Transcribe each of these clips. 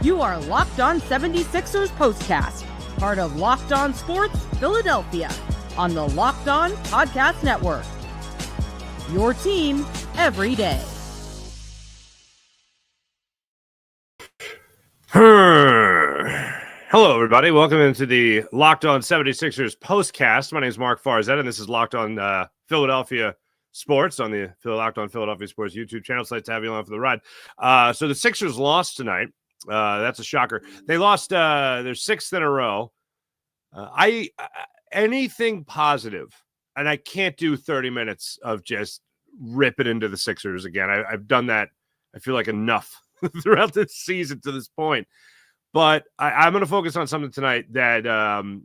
You are Locked On 76ers Postcast, part of Locked On Sports Philadelphia, on the Locked On Podcast Network. Your team every day. Hello, everybody. Welcome into the Locked On 76ers Postcast. My name is Mark Farzetta, and this is Locked On Philadelphia Sports on the Locked On Philadelphia Sports YouTube channel. It's nice to have you along for the ride. So the Sixers lost tonight. That's a shocker. They lost their sixth in a row. Anything positive, and I can't do 30 minutes of just rip it into the Sixers again. I've done that, I feel like, enough throughout this season to this point. But I'm going to focus on something tonight that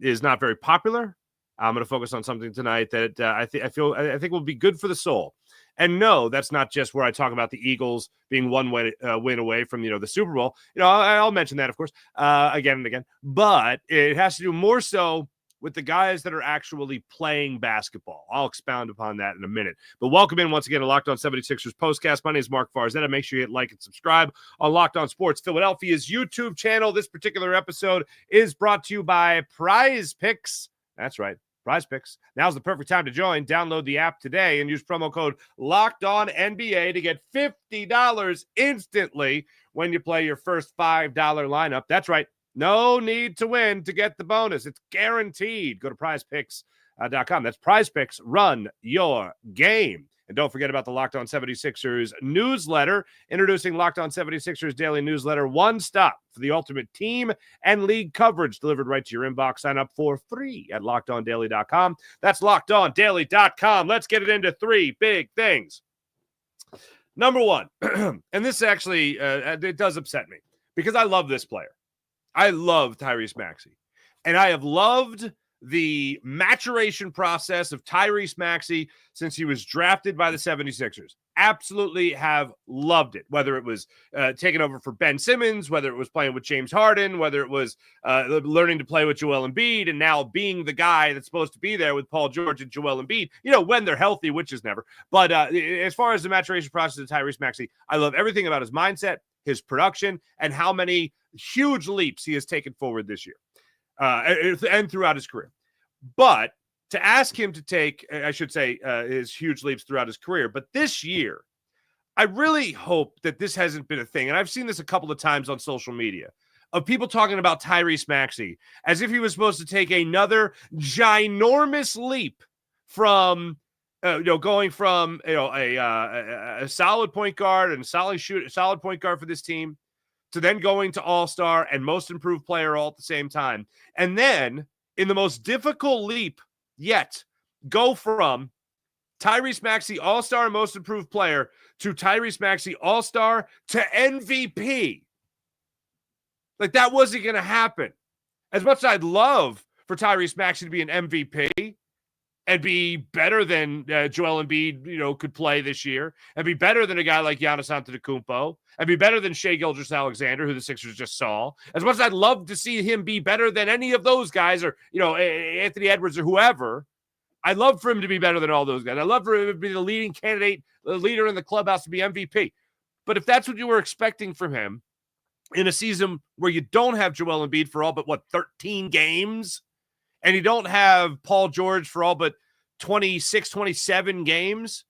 is not very popular. I'm going to focus on something tonight that I think will be good for the soul. And no, that's not just where I talk about the Eagles being one win away from, the Super Bowl. I'll mention that, of course, again and again. But it has to do more so with the guys that are actually playing basketball. I'll expound upon that in a minute. But welcome in once again to Locked On 76ers Postcast. My name is Mark Farzetta. Make sure you hit like and subscribe on Locked On Sports Philadelphia's YouTube channel. This particular episode is brought to you by Prize Picks. That's right. Prize Picks. Now's the perfect time to join. Download the app today and use promo code LOCKEDONNBA to get $50 instantly when you play your first $5 lineup. That's right. No need to win to get the bonus. It's guaranteed. Go to prizepicks.com. That's Prize Picks. Run your game. And don't forget about the Locked On 76ers newsletter. Introducing Locked On 76ers daily newsletter. One stop for the ultimate team and league coverage delivered right to your inbox. Sign up for free at LockedOnDaily.com. That's LockedOnDaily.com. Let's get it into three big things. Number one, and this actually, it does upset me because I love this player. I love Tyrese Maxey. And I have loved the maturation process of Tyrese Maxey since he was drafted by the 76ers. Absolutely have loved it, whether it was taking over for Ben Simmons, whether it was playing with James Harden, whether it was learning to play with Joel Embiid, and now being the guy that's supposed to be there with Paul George and Joel Embiid, when they're healthy, which is never. But as far as the maturation process of Tyrese Maxey, I love everything about his mindset, his production, and how many huge leaps he has taken forward this year and throughout his career. But to ask him to take, I should say, his huge leaps throughout his career, but this year, I really hope that this hasn't been a thing. And I've seen this a couple of times on social media of people talking about Tyrese Maxey as if he was supposed to take another ginormous leap from going from a solid point guard and solid point guard for this team to then going to all-star and most improved player all at the same time. And then in the most difficult leap yet, go from Tyrese Maxey all-star and most improved player to Tyrese Maxey all-star to MVP. Like, that wasn't going to happen. As much as I'd love for Tyrese Maxey to be an MVP and be better than Joel Embiid, could play this year, and be better than a guy like Giannis Antetokounmpo, and be better than Shai Gilgeous-Alexander, who the Sixers just saw. As much as I'd love to see him be better than any of those guys, or Anthony Edwards or whoever, I'd love for him to be better than all those guys. I'd love for him to be the leading candidate, the leader in the clubhouse, to be MVP. But if that's what you were expecting from him in a season where you don't have Joel Embiid for all but 13 games, and you don't have Paul George for all but 26, 27 games,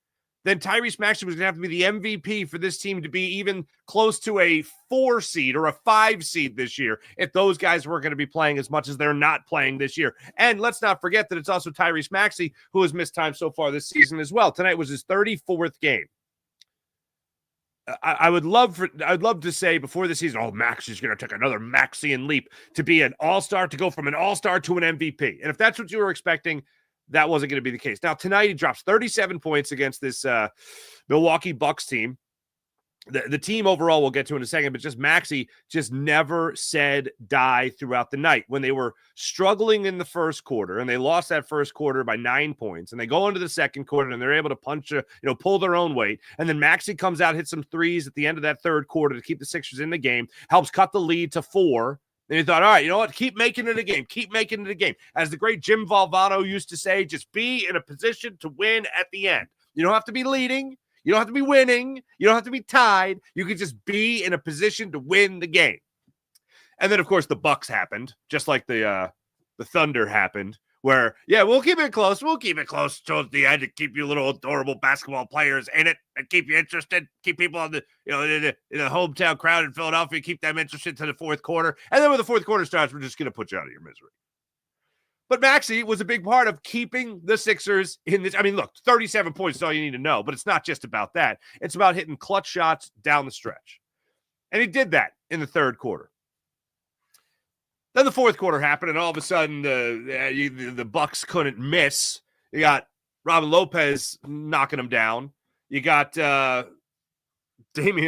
then Tyrese Maxey was going to have to be the MVP for this team to be even close to a 4 seed or a 5 seed this year if those guys weren't going to be playing as much as they're not playing this year. And let's not forget that it's also Tyrese Maxey who has missed time so far this season as well. Tonight was his 34th game. I'd love to say before the season, Maxey's going to take another Maxian leap to be an all-star, to go from an all-star to an MVP. And if that's what you were expecting, that wasn't going to be the case. Now, tonight he drops 37 points against this Milwaukee Bucks team. The team overall we'll get to in a second, but just Maxey just never said die throughout the night. When they were struggling in the first quarter, and they lost that first quarter by 9 points, and they go into the second quarter and they're able to pull their own weight, and then Maxey comes out, hits some threes at the end of that third quarter to keep the Sixers in the game, helps cut the lead to 4. And he thought, all right, you know what? Keep making it a game. Keep making it a game. As the great Jim Valvano used to say, just be in a position to win at the end. You don't have to be leading. You don't have to be winning. You don't have to be tied. You can just be in a position to win the game. And then, of course, the Bucks happened, just like the Thunder happened, where, yeah, we'll keep it close. We'll keep it close towards the end to keep you little adorable basketball players in it and keep you interested, keep people on the, in the hometown crowd in Philadelphia, keep them interested to the fourth quarter. And then when the fourth quarter starts, we're just going to put you out of your misery. But Maxey was a big part of keeping the Sixers in this. I mean, look, 37 points is all you need to know, but it's not just about that. It's about hitting clutch shots down the stretch. And he did that in the third quarter. Then the fourth quarter happened, and all of a sudden the Bucks couldn't miss. You got Robin Lopez knocking him down. You got Damian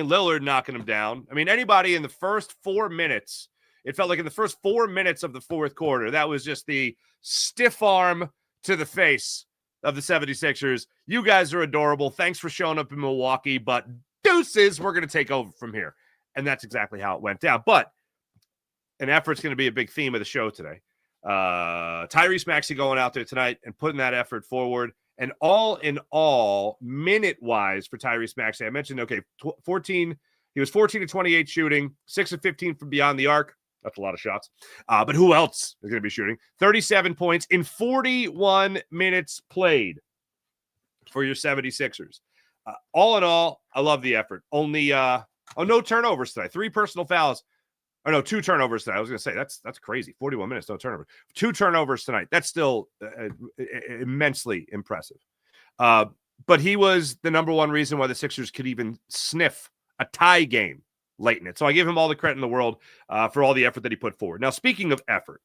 Lillard knocking him down. I mean, anybody in the first 4 minutes, it felt like in the first 4 minutes of the fourth quarter, that was just the stiff arm to the face of the 76ers. You guys are adorable. Thanks for showing up in Milwaukee, but deuces, we're going to take over from here. And that's exactly how it went down. But an effort's going to be a big theme of the show today. Tyrese Maxey going out there tonight and putting that effort forward. And all in all, minute-wise for Tyrese Maxey, I mentioned, okay, 14. He was 14 to 28 shooting, 6 of 15 from beyond the arc. That's a lot of shots. But who else is going to be shooting? 37 points in 41 minutes played for your 76ers. All in all, I love the effort. Only no turnovers tonight. 3 personal fouls. Or no, 2 turnovers tonight. I was going to say, that's crazy. 41 minutes, no turnover. 2 turnovers tonight. That's still immensely impressive. But he was the number one reason why the Sixers could even sniff a tie game late in it. So I give him all the credit in the world for all the effort that he put forward. Now, speaking of effort,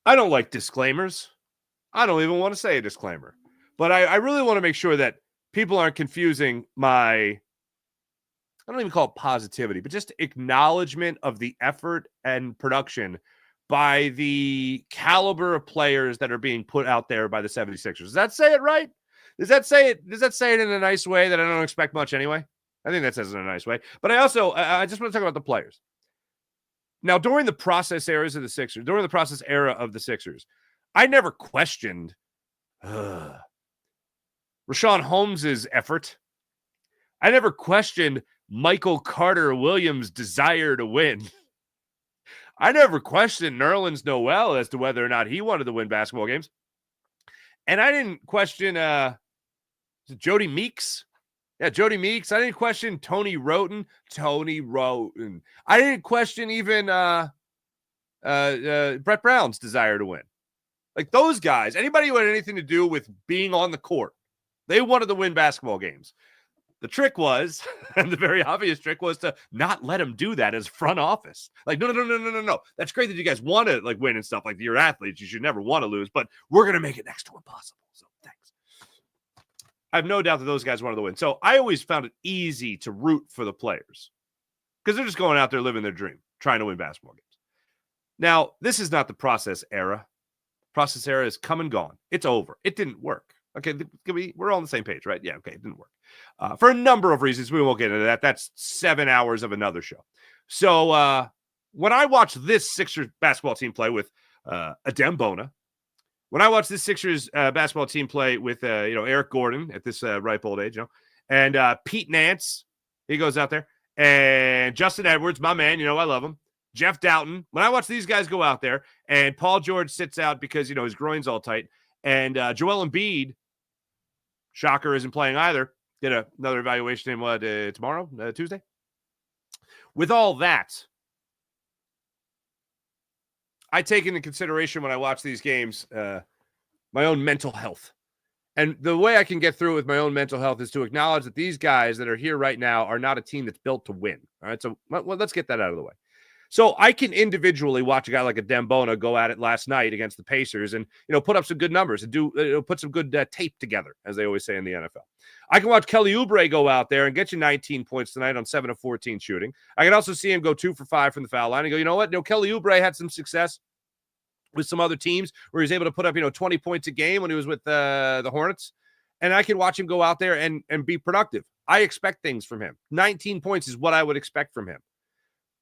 I don't like disclaimers. I don't even want to say a disclaimer. But I really want to make sure that people aren't confusing my, I don't even call it positivity, but just acknowledgement of the effort and production by the caliber of players that are being put out there by the 76ers. Does that say it right? Does that say it in a nice way that I don't expect much anyway? I think that says it in a nice way. But I also, I just want to talk about the players. Now, during the process eras of the Sixers, during the process era of the Sixers, I never questioned Rashawn Holmes's effort. I never questioned Michael Carter Williams' desire to win. I never questioned Nerlens Noel as to whether or not he wanted to win basketball games. And I didn't question Jody Meeks. Yeah, Jody Meeks. I didn't question Tony Roten. I didn't question even Brett Brown's desire to win. Like those guys, anybody who had anything to do with being on the court, they wanted to win basketball games. The trick was, and the very obvious trick was to not let them do that as front office. Like, no. That's great that you guys want to like win and stuff. Like you're athletes, you should never want to lose, but we're going to make it next to impossible. So thanks. I have no doubt that those guys wanted to win. So I always found it easy to root for the players because they're just going out there living their dream, trying to win basketball games. Now, this is not the process era. Process era is come and gone. It's over. It didn't work. Okay, we're all on the same page, right? Yeah, okay, it didn't work. For a number of reasons. We won't get into that. That's 7 hours of another show. So when I watch this Sixers basketball team play with Adem Bona, when I watch this Sixers basketball team play with Eric Gordon at this ripe old age, and Pete Nance, he goes out there, and Justin Edwards, my man, I love him. Jeff Doughton. When I watch these guys go out there, and Paul George sits out because his groin's all tight, and Joel Embiid, shocker, isn't playing either. Did another evaluation in tomorrow, Tuesday. With all that, I take into consideration when I watch these games my own mental health. And the way I can get through it with my own mental health is to acknowledge that these guys that are here right now are not a team that's built to win. All right, so let's get that out of the way. So I can individually watch a guy like a Adem Bona go at it last night against the Pacers and, put up some good numbers and put some good tape together, as they always say in the NFL. I can watch Kelly Oubre go out there and get you 19 points tonight on 7 of 14 shooting. I can also see him go 2 for 5 from the foul line and go, you know what? Kelly Oubre had some success with some other teams where he was able to put up, 20 points a game when he was with the Hornets. And I can watch him go out there and be productive. I expect things from him. 19 points is what I would expect from him.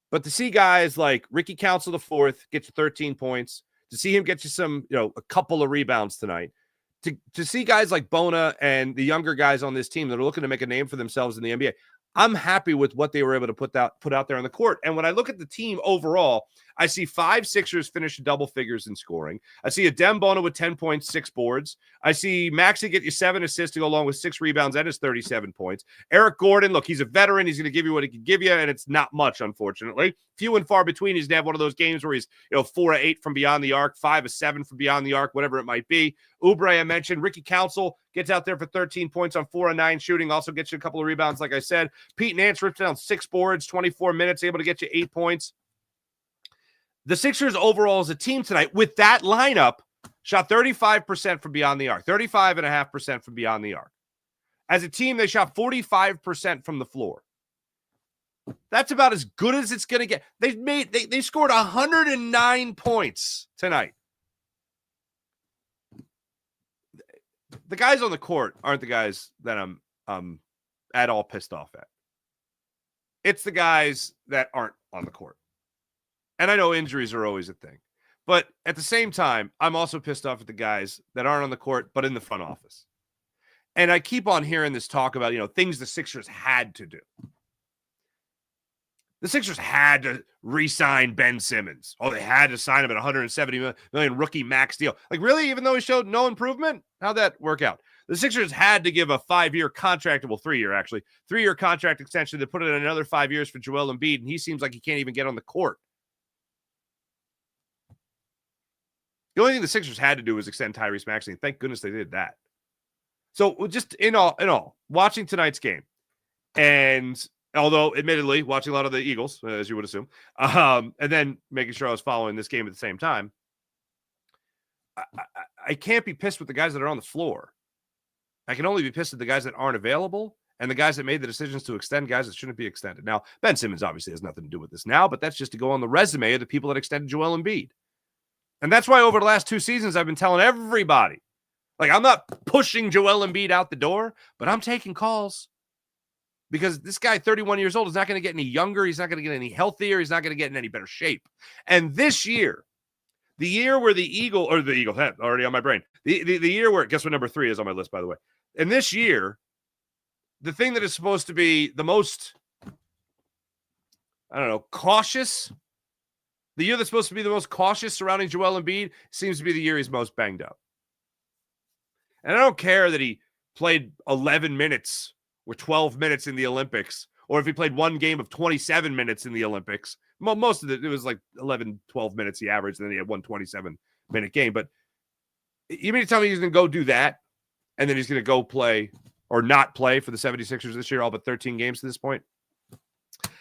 But to see guys like Ricky Council IV get you 13 points, to see him get you some, a couple of rebounds tonight, to see guys like Bona and the younger guys on this team that are looking to make a name for themselves in the NBA, I'm happy with what they were able to put out there on the court. And when I look at the team overall, I see 5 Sixers finish double figures in scoring. I see a Dembona with 10.6 boards. I see Maxey get you 7 assists to go along with 6 rebounds and his 37 points. Eric Gordon, look, he's a veteran. He's going to give you what he can give you, and it's not much, unfortunately. Few and far between. He's going to have one of those games where he's 4 of 8 from beyond the arc, 5 of 7 from beyond the arc, whatever it might be. Oubre, I mentioned. Ricky Council gets out there for 13 points on 4 of 9 shooting. Also gets you a couple of rebounds, like I said. Pete Nance rips down 6 boards, 24 minutes, able to get you 8 points. The Sixers overall as a team tonight, with that lineup, shot 35% from beyond the arc, 35.5% from beyond the arc. As a team, they shot 45% from the floor. That's about as good as it's going to get. They scored 109 points tonight. The guys on the court aren't the guys that I'm at all pissed off at. It's the guys that aren't on the court. And I know injuries are always a thing. But at the same time, I'm also pissed off at the guys that aren't on the court, but in the front office. And I keep on hearing this talk about, things the Sixers had to do. The Sixers had to re-sign Ben Simmons. Oh, they had to sign him at $170 million rookie max deal. Like, really? Even though he showed no improvement? How'd that work out? The Sixers had to give a 5-year contract, 3-year actually, 3-year contract extension to put it in another 5 years for Joel Embiid, and he seems like he can't even get on the court. The only thing the Sixers had to do was extend Tyrese Maxey, and thank goodness they did that. So just in all, watching tonight's game, and although admittedly watching a lot of the Eagles, as you would assume, and then making sure I was following this game at the same time, I can't be pissed with the guys that are on the floor. I can only be pissed at the guys that aren't available and the guys that made the decisions to extend guys that shouldn't be extended. Now, Ben Simmons obviously has nothing to do with this now, but that's just to go on the resume of the people that extended Joel Embiid. And that's why over the last 2 seasons, I've been telling everybody, like, I'm not pushing Joel Embiid out the door, but I'm taking calls. Because this guy, 31 years old, is not going to get any younger. He's not going to get any healthier. He's not going to get in any better shape. And this year, the year where the Eagles, already on my brain, the year where, guess what number 3 is on my list, by the way. And this year, the thing that is supposed to be the most, cautious, the year that's supposed to be the most cautious surrounding Joel Embiid seems to be the year he's most banged up. And I don't care that he played 11 minutes or 12 minutes in the Olympics, or if he played one game of 27 minutes in the Olympics. Most of it was like 11, 12 minutes he averaged, and then he had one 27-minute game. But you mean to tell me he's going to go do that, and then he's going to go play or not play for the 76ers this year, all but 13 games to this point?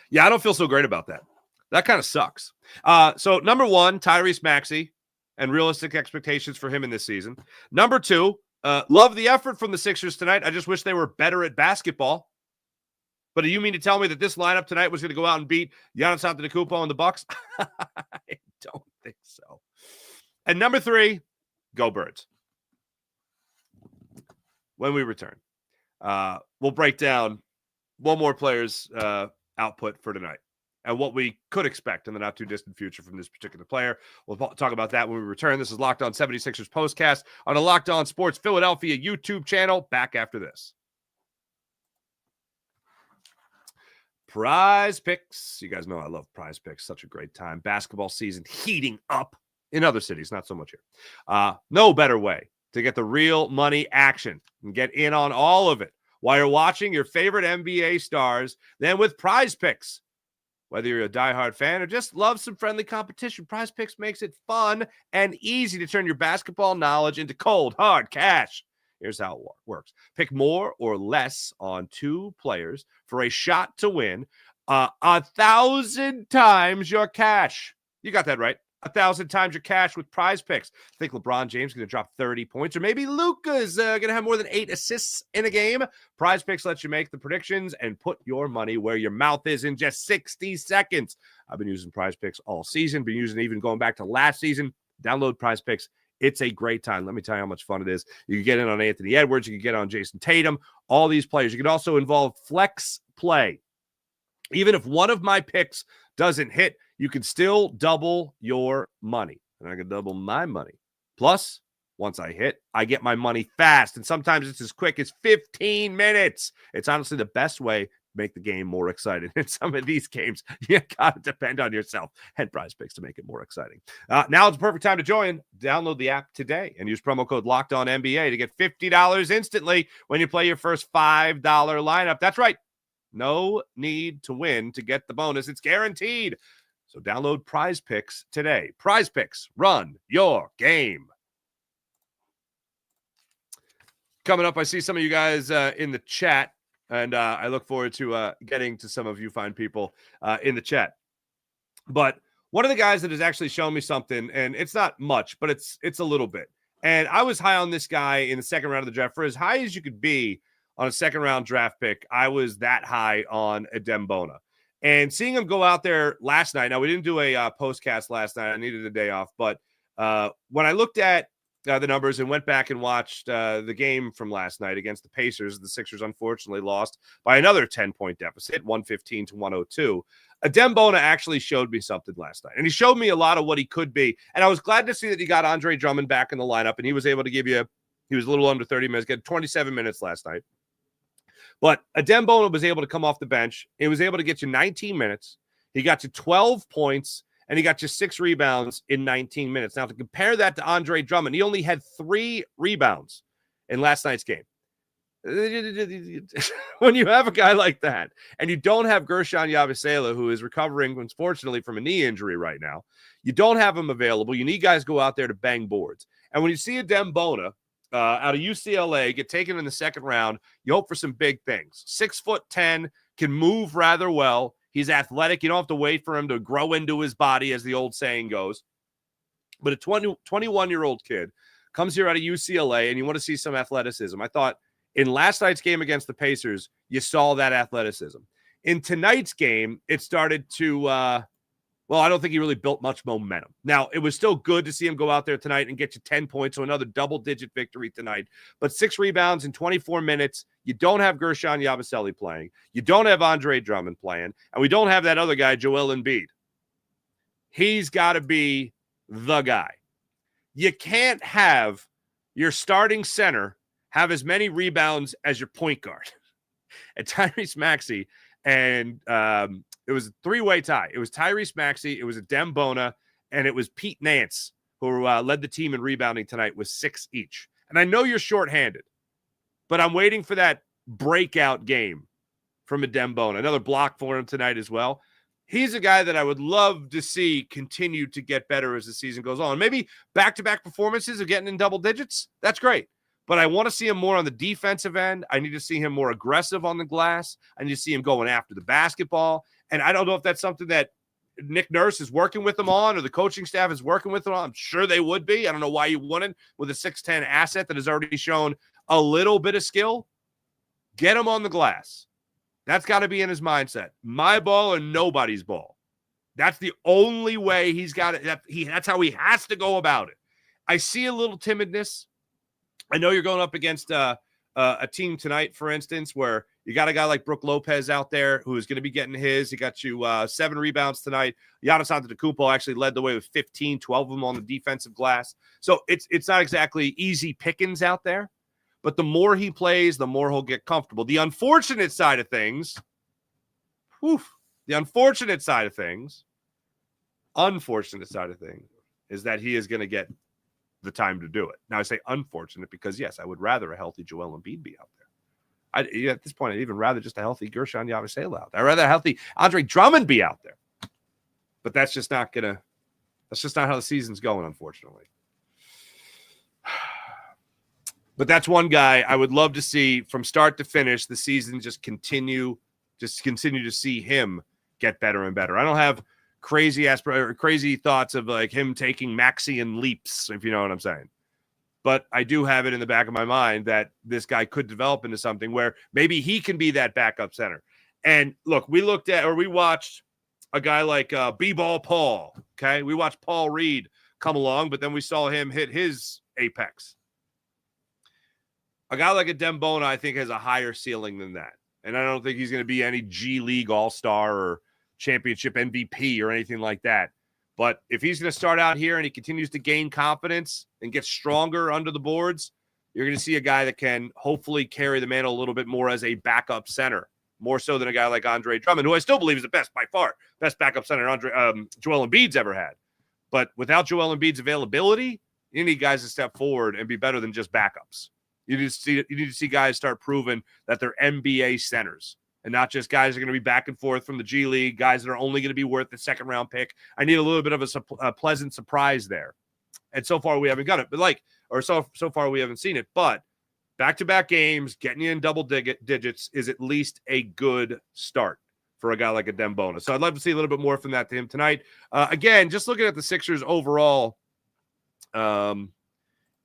Yeah, I don't feel so great about that. That kind of sucks. So number 1, Tyrese Maxey, and realistic expectations for him in this season. Number 2, love the effort from the Sixers tonight. I just wish they were better at basketball. But do you mean to tell me that this lineup tonight was going to go out and beat Giannis Antetokounmpo and the Bucks? I don't think so. And number 3, go Birds. When we return, we'll break down one more player's output for tonight and what we could expect in the not-too-distant future from this particular player. We'll talk about that when we return. This is Locked On 76ers Postcast on the Locked On Sports Philadelphia YouTube channel. Back after this. Prize Picks. You guys know I love Prize Picks. Such a great time. Basketball season heating up in other cities, not so much here. No better way to get the real money action and get in on all of it while you're watching your favorite NBA stars than with Prize Picks. Whether you're a diehard fan or just love some friendly competition, Prize Picks makes it fun and easy to turn your basketball knowledge into cold, hard cash. Here's how it works. Pick more or less on 2 players for a shot to win 1,000 times your cash. You got that right. 1,000 times your cash with Prize Picks. Think LeBron James is going to drop 30 points, or maybe Luka is going to have more than 8 assists in a game. Prize Picks lets you make the predictions and put your money where your mouth is in just 60 seconds. I've been using Prize Picks all season, been using it even going back to last season. Download Prize Picks. It's a great time. Let me tell you how much fun it is. You can get in on Anthony Edwards. You can get on Jason Tatum, all these players. You can also involve flex play. Even if one of my picks doesn't hit, you can still double your money. And I can double my money. Plus, once I hit, I get my money fast. And sometimes it's as quick as 15 minutes. It's honestly the best way make the game more exciting. In some of these games, you got to depend on yourself and Prize Picks to make it more exciting. Now it's the perfect time to join. Download the app today and use promo code LOCKEDONNBA to get $50 instantly when you play your first $5 lineup. That's right. No need to win to get the bonus. It's guaranteed. So download Prize Picks today. Prize Picks, run your game. Coming up, I see some of you guys in the chat, and I look forward to getting to some of you fine people in the chat. But one of the guys that has actually shown me something, and it's not much, but it's a little bit. And I was high on this guy in the second round of the draft. For as high as you could be on a second-round draft pick, I was that high on Adem Bona. And seeing him go out there last night, now we didn't do a postcast last night. I needed a day off. But when I looked at the numbers and went back and watched the game from last night against the Pacers, the Sixers unfortunately lost by another 10-point deficit, 115-102. Adem Bona actually showed me something last night. And he showed me a lot of what he could be. And I was glad to see that he got Andre Drummond back in the lineup. And he was able to give you, he was a little under 30 minutes, get 27 minutes last night. But Adem Bona was able to come off the bench. He was able to get you 19 minutes. He got you 12 points, and he got you 6 rebounds in 19 minutes. Now, to compare that to Andre Drummond, he only had 3 rebounds in last night's game. When you have a guy like that, and you don't have Gershon Yabusele, who is recovering, unfortunately, from a knee injury right now, you don't have him available. You need guys to go out there to bang boards. And when you see Adem Bona, out of UCLA, get taken in the second round, you hope for some big things. 6'10", can move rather well. He's athletic. You don't have to wait for him to grow into his body, as the old saying goes. But a 21-year-old kid comes here out of UCLA, and you want to see some athleticism. I thought in last night's game against the Pacers, you saw that athleticism. In tonight's game, it started to well, I don't think he really built much momentum. Now, it was still good to see him go out there tonight and get you 10 points, so another double-digit victory tonight. But 6 rebounds in 24 minutes. You don't have Gershon Yabusele playing. You don't have Andre Drummond playing. And we don't have that other guy, Joel Embiid. He's got to be the guy. You can't have your starting center have as many rebounds as your point guard. And Tyrese Maxey and it was a 3-way tie. It was Tyrese Maxey, it was Adem Bona, and it was Pete Nance, who led the team in rebounding tonight with 6 each. And I know you're shorthanded, but I'm waiting for that breakout game from Adem Bona. Another block for him tonight as well. He's a guy that I would love to see continue to get better as the season goes on. Maybe back-to-back performances of getting in double digits. That's great. But I want to see him more on the defensive end. I need to see him more aggressive on the glass. I need to see him going after the basketball. And I don't know if that's something that Nick Nurse is working with him on or the coaching staff is working with him on. I'm sure they would be. I don't know why you wouldn't with a 6'10" asset that has already shown a little bit of skill. Get him on the glass. That's got to be in his mindset. My ball or nobody's ball. That's the only way he's got it. That's how he has to go about it. I see a little timidness. I know you're going up against a team tonight, for instance, where you got a guy like Brook Lopez out there who is going to be getting his. He got you 7 rebounds tonight. Giannis Antetokounmpo actually led the way with 15, 12 of them on the defensive glass. So it's not exactly easy pickings out there, but the more he plays, the more he'll get comfortable. The unfortunate side of things, unfortunate side of things is that he is going to get the time to do it. Now, I say unfortunate because, yes, I would rather a healthy Joel Embiid be out there. At this point, I'd even rather just a healthy Gershon Yabusele out there. I'd rather a healthy Andre Drummond be out there. But that's just not how the season's going, unfortunately. But that's one guy I would love to see from start to finish the season just continue to see him get better and better. I don't have crazy thoughts of like him taking Maxian leaps, if you know what I'm saying. But I do have it in the back of my mind that this guy could develop into something where maybe he can be that backup center. And look, we watched a guy like B-Ball Paul, okay? We watched Paul Reed come along, but then we saw him hit his apex. A guy like Adem Bona, I think, has a higher ceiling than that. And I don't think he's going to be any G League All-Star or championship MVP or anything like that. But if he's going to start out here and he continues to gain confidence and get stronger under the boards, you're going to see a guy that can hopefully carry the mantle a little bit more as a backup center more so than a guy like Andre Drummond, who I still believe is the best by far, best backup center Joel Embiid's ever had. But without Joel Embiid's availability, you need guys to step forward and be better than just backups. You need to see guys start proving that they're NBA centers and not just guys that are going to be back and forth from the G League, guys that are only going to be worth the second-round pick. I need a little bit of a pleasant surprise there. And so far, we haven't got it. But so far, we haven't seen it. But back-to-back games, getting you in double digits is at least a good start for a guy like a Dembona. So I'd love to see a little bit more from that to him tonight. Again, just looking at the Sixers overall in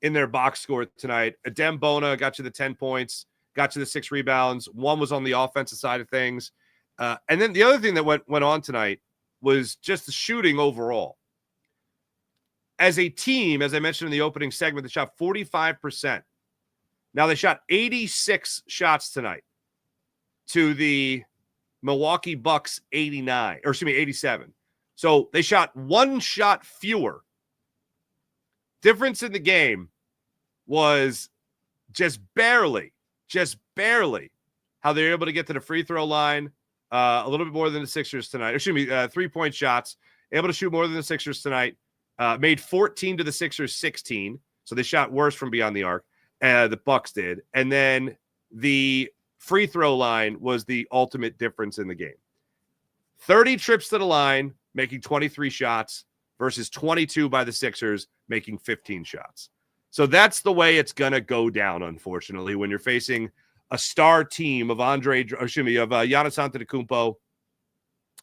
their box score tonight, Dembona got you the 10 points, got you the 6 rebounds. 1 was on the offensive side of things. And then the other thing that went on tonight was just the shooting overall. As a team, as I mentioned in the opening segment, they shot 45%. Now they shot 86 shots tonight to the Milwaukee Bucks 87. So they shot 1 shot fewer. Difference in the game was just barely how they were able to get to the free throw line a little bit more than the Sixers tonight. 3-point shots, able to shoot more than the Sixers tonight. Made 14 to the Sixers 16. So they shot worse from beyond the arc. The Bucks did. And then the free throw line was the ultimate difference in the game. 30 trips to the line, making 23 shots versus 22 by the Sixers, making 15 shots. So that's the way it's going to go down, unfortunately, when you're facing a star team of Giannis Antetokounmpo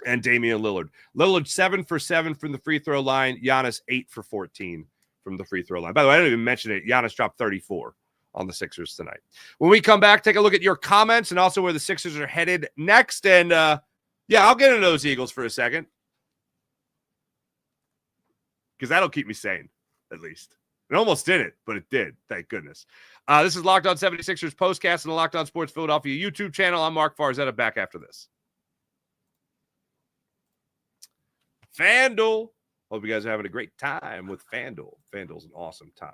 and Damian Lillard. Lillard 7 for 7 from the free throw line. Giannis 8 for 14 from the free throw line. By the way, I didn't even mention it. Giannis dropped 34 on the Sixers tonight. When we come back, take a look at your comments and also where the Sixers are headed next. And I'll get into those Eagles for a second, because that'll keep me sane, at least. It almost didn't, but it did. Thank goodness. This is Locked On 76ers Postcast and the Locked On Sports Philadelphia YouTube channel. I'm Mark Farzetta, back after this. FanDuel. Hope you guys are having a great time with FanDuel. FanDuel's an awesome time.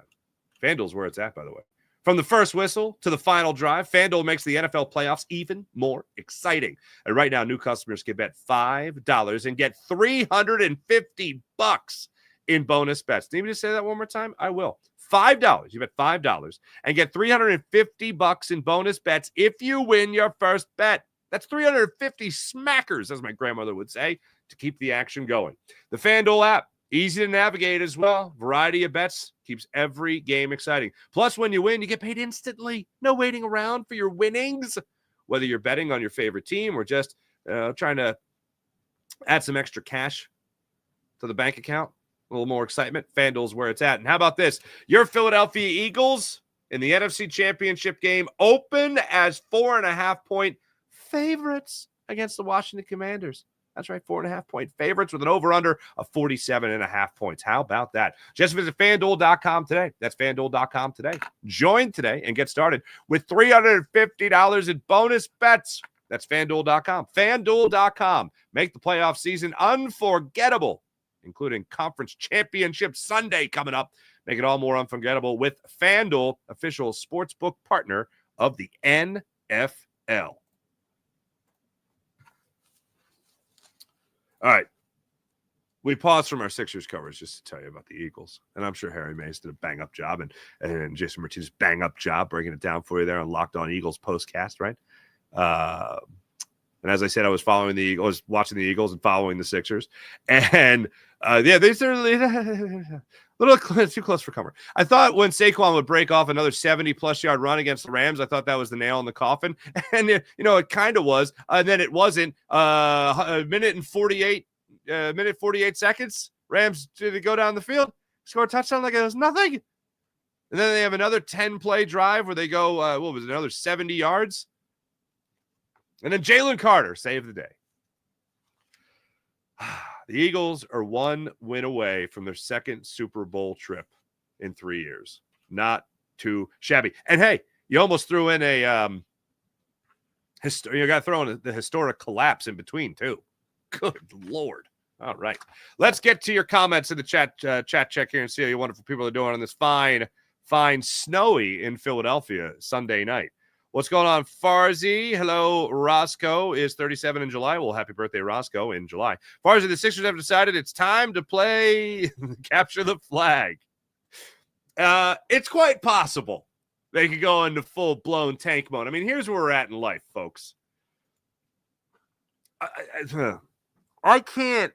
FanDuel's where it's at, by the way. From the first whistle to the final drive, FanDuel makes the NFL playoffs even more exciting. And right now, new customers can bet $5 and get $350 in bonus bets. Need me to say that one more time? I will. $5. You bet $5 and get $350 in bonus bets if you win your first bet. That's 350 smackers, as my grandmother would say, to keep the action going. The FanDuel app, easy to navigate as well. Variety of bets keeps every game exciting. Plus, when you win, you get paid instantly. No waiting around for your winnings. Whether you're betting on your favorite team or just trying to add some extra cash to the bank account, a little more excitement, FanDuel's where it's at. And how about this? Your Philadelphia Eagles in the NFC Championship game open as 4.5-point favorites against the Washington Commanders. That's right, 4.5-point favorites with an over-under of 47.5 points. How about that? Just visit FanDuel.com today. That's FanDuel.com today. Join today and get started with $350 in bonus bets. That's FanDuel.com. FanDuel.com. Make the playoff season unforgettable, including Conference Championship Sunday coming up. Make it all more unforgettable with FanDuel, official sportsbook partner of the NFL. All right. We paused from our Sixers coverage just to tell you about the Eagles. And I'm sure Harry Mays did a bang-up job and Jason Martinez bang-up job breaking it down for you there on Locked On Eagles postcast, right? And as I said, I was following the Eagles, I was watching the Eagles and following the Sixers. And, they certainly a little too close for comfort. I thought when Saquon would break off another 70-plus yard run against the Rams, I thought that was the nail in the coffin. And, it kind of was. And then it wasn't. A minute 48 seconds. Rams did go down the field, score a touchdown like it was nothing. And then they have another 10-play drive where they go, another 70 yards? And then Jalen Carter saved the day. The Eagles are 1 win away from their second Super Bowl trip in 3 years. Not too shabby. And hey, you almost threw in a you got to throw in the historic collapse in between too. Good Lord. All right. Let's get to your comments in the chat check here and see how you wonderful people are doing on this fine snowy in Philadelphia Sunday night. What's going on, Farzi? Hello, Roscoe is 37 in July. Well, happy birthday, Roscoe, in July. Farzi, the Sixers have decided it's time to play capture the flag. It's quite possible they could go into full-blown tank mode. I mean, here's where we're at in life, folks. I can't.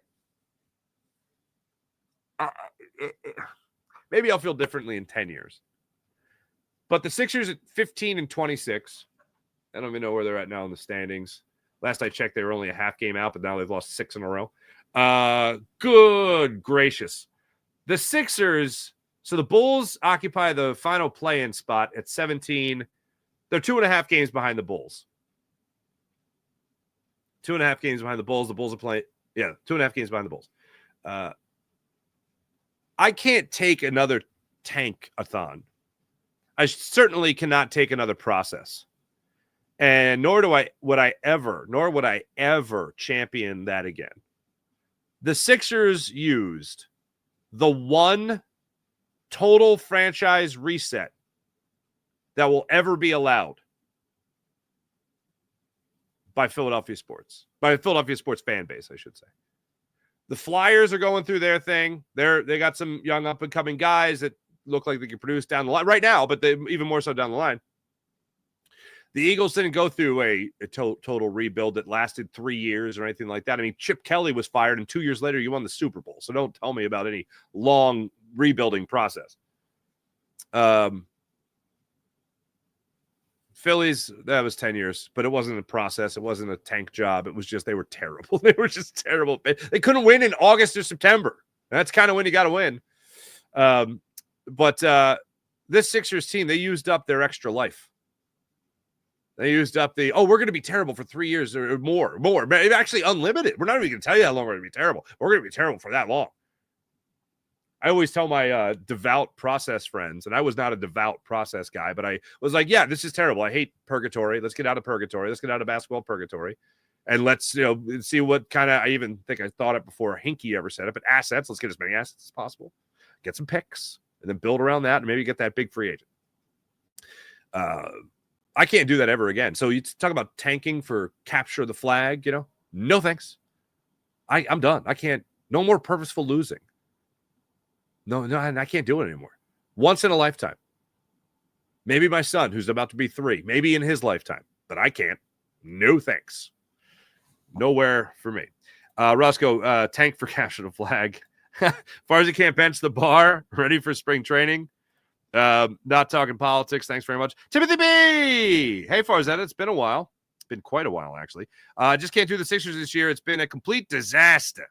Maybe I'll feel differently in 10 years. But the Sixers at 15 and 26. I don't even know where they're at now in the standings. Last I checked, they were only a half game out, but now they've lost 6 in a row. Good gracious. The Sixers, so the Bulls occupy the final play-in spot at 17. They're 2.5 games behind the Bulls. 2.5 games behind the Bulls. The Bulls are playing. Yeah, 2.5 games behind the Bulls. I can't take another tank-a-thon. I certainly cannot take another process. And nor would I ever champion that again. The Sixers used the one total franchise reset that will ever be allowed by Philadelphia sports fan base, I should say. The Flyers are going through their thing. They got some young up-and-coming guys that look like they can produce down the line right now, but they even more so down the line. The Eagles didn't go through a total rebuild that lasted 3 years or anything like that. I mean, Chip Kelly was fired, and 2 years later, you won the Super Bowl. So don't tell me about any long rebuilding process. Phillies, that was 10 years, but it wasn't a process. It wasn't a tank job. It was just they were terrible. They were just terrible. They couldn't win in August or September. That's kind of when you got to win. But this Sixers team, they used up their extra life. They used up we're going to be terrible for 3 years or more. Actually unlimited. We're not even going to tell you how long we're going to be terrible. We're going to be terrible for that long. I always tell my devout process friends, and I was not a devout process guy, but I was like, yeah, this is terrible. I hate purgatory. Let's get out of purgatory. Let's get out of basketball purgatory. And let's, see what kind of, I even think I thought it before Hinkie ever said it, but assets, let's get as many assets as possible. Get some picks, and then build around that, and maybe get that big free agent. I can't do that ever again. So you talk about tanking for capture the flag, no thanks. I'm done. I can't, no more purposeful losing. No, I can't do it anymore. Once in a lifetime. Maybe my son, who's about to be 3, maybe in his lifetime, but I can't. No thanks. Nowhere for me. Roscoe, tank for capture the flag. Farzi can't bench the bar. Ready for spring training. Not talking politics. Thanks very much. Timothy B. Hey, Farzetta, it's been a while. It's been quite a while, actually. Just can't do the Sixers this year. It's been a complete disaster.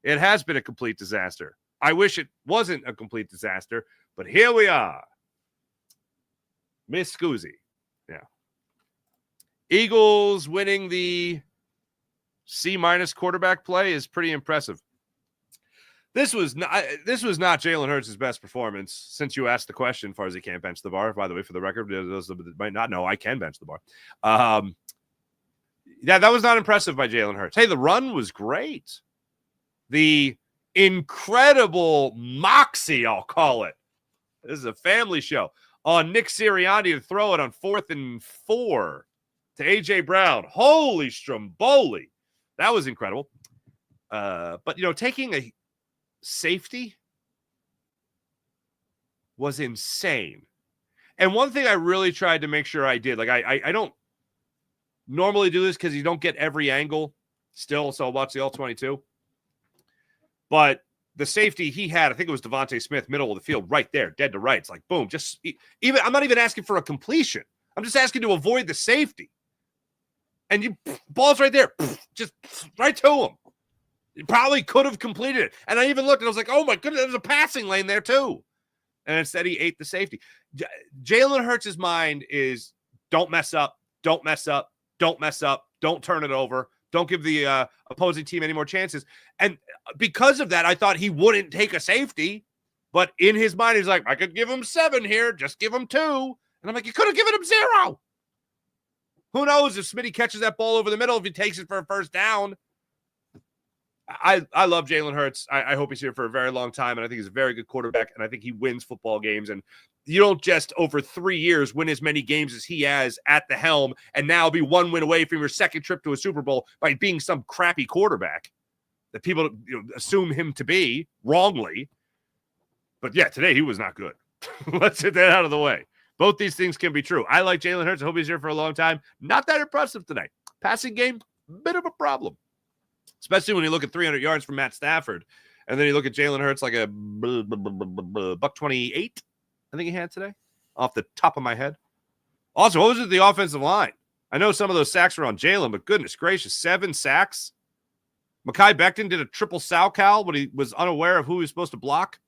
It has been a complete disaster. I wish it wasn't a complete disaster, but here we are. Miss Scoozy. Yeah. Eagles winning the C- quarterback play is pretty impressive. This was not Jalen Hurts' best performance since you asked the question, as far as he can't bench the bar. By the way, for the record, those that might not know, I can bench the bar. Yeah, that was not impressive by Jalen Hurts. Hey, the run was great. The incredible moxie, I'll call it. This is a family show. On Nick Sirianni to throw it on 4th and 4 to A.J. Brown. Holy Stromboli. That was incredible. But, taking a safety was insane. And one thing I really tried to make sure I did, like I don't normally do this because you don't get every angle still, so I'll watch the all-22. But the safety he had, I think it was Devontae Smith, middle of the field, right there, dead to right. It's like, boom, just even. I'm not even asking for a completion. I'm just asking to avoid the safety. And ball's right there, just right to him. You probably could have completed it. And I even looked and I was like, oh my goodness, there's a passing lane there too. And instead he ate the safety. Jalen Hurts' mind is don't mess up, don't mess up, don't mess up, don't turn it over. Don't give the opposing team any more chances. And because of that, I thought he wouldn't take a safety. But in his mind, he's like, I could give him 7 here. Just give him 2. And I'm like, you could have given him 0. Who knows if Smitty catches that ball over the middle, if he takes it for a first down. I love Jalen Hurts. I hope he's here for a very long time, and I think he's a very good quarterback, and I think he wins football games. And you don't just over 3 years win as many games as he has at the helm and now be one win away from your second trip to a Super Bowl by being some crappy quarterback that people assume him to be wrongly. But yeah, today he was not good. Let's get that out of the way. Both these things can be true. I like Jalen Hurts. I hope he's here for a long time. Not that impressive tonight. Passing game, bit of a problem. Especially when you look at 300 yards from Matt Stafford. And then you look at Jalen Hurts like a buck 28, I think he had today, off the top of my head. Also, what was it, the offensive line? I know some of those sacks were on Jalen, but goodness gracious, 7 sacks. Mekhi Becton did a triple Salcal when he was unaware of who he was supposed to block.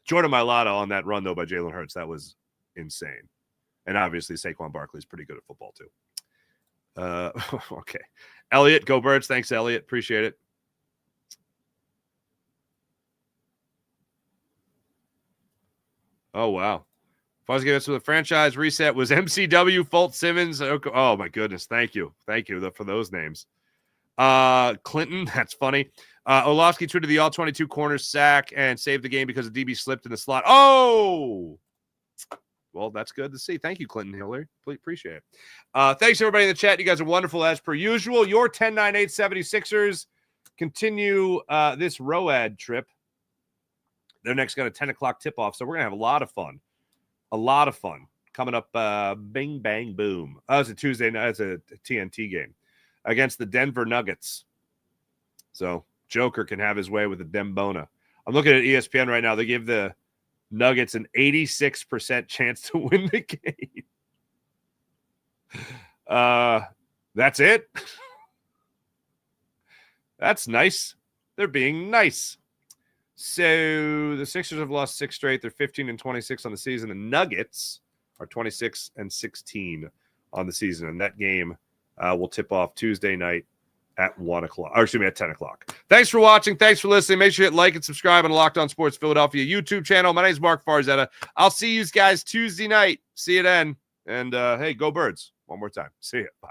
Jordan Mailata on that run, though, by Jalen Hurts. That was insane. And obviously, Saquon Barkley is pretty good at football, too. Okay. Elliot, go Birds. Thanks, Elliot. Appreciate it. Oh, wow. If I was getting this with a franchise reset, was MCW, Fultz, Simmons. Oh, my goodness. Thank you. Thank you for those names. Clinton, that's funny. Orlovsky tweeted the all-22 corner sack and saved the game because the DB slipped in the slot. Oh! Well, that's good to see. Thank you, Clinton Hillary. Please appreciate it. Thanks, everybody in the chat. You guys are wonderful as per usual. Your 10-9-8 76ers continue this ROAD trip. They're next got a 10 o'clock tip-off, so we're going to have a lot of fun. A lot of fun. Coming up, bing, bang, boom. Oh, it's a Tuesday night. It's a TNT game against the Denver Nuggets. So Joker can have his way with the Dembona. I'm looking at ESPN right now. They give the Nuggets an 86% chance to win the game. That's it. That's nice. They're being nice. So the Sixers have lost 6 straight. They're 15-26 on the season. The Nuggets are 26-16 on the season. And that game will tip off Tuesday night at 1 o'clock. Or excuse me, at 10 o'clock. Thanks for watching. Thanks for listening. Make sure you hit like and subscribe on the Locked On Sports Philadelphia YouTube channel. My name is Mark Farzetta. I'll see you guys Tuesday night. See you then. And hey, go Birds. One more time. See you. Bye.